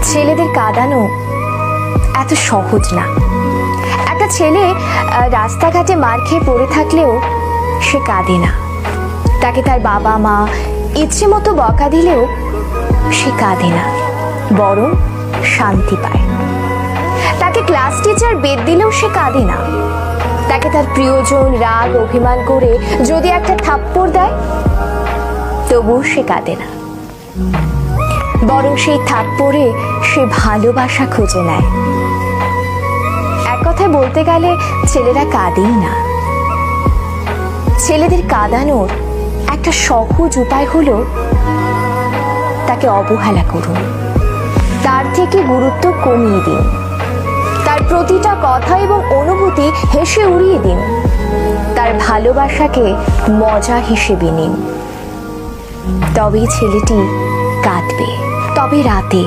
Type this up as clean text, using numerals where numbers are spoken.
ছেলেদের কাঁদানো এত সহজ না। একটা ছেলে রাস্তাঘাটে মার খেয়ে পড়ে থাকলেও সে কাঁদে না। তাকে তার বাবা মা ইচ্ছে মতো বকা দিলেও সে কাঁদে না, বরং শান্তি পায়। তাকে ক্লাস টিচার বেদ দিলেও সে কাঁদে না। তাকে তার প্রিয়জন রাগ অভিমান করে যদি একটা থাপ্পড় দেয় তবুও সে কাঁদে না, বরং সেই থাপ্পড়ে সে ভালোবাসা খুঁজে নেয়। এক কথায় বলতে গেলে ছেলেরা কাঁদেই না। ছেলেদের কাঁদানোর একটা সহজ উপায় হলো তাকে অবহেলা করুন, তার থেকে গুরুত্ব কমিয়ে দিন, তার প্রতিটা কথা এবং অনুভূতি হেসে উড়িয়ে দিন, তার ভালোবাসাকে মজা হিসেবে নিন। তবেই ছেলেটি কাঁদবে, তবে রাতে।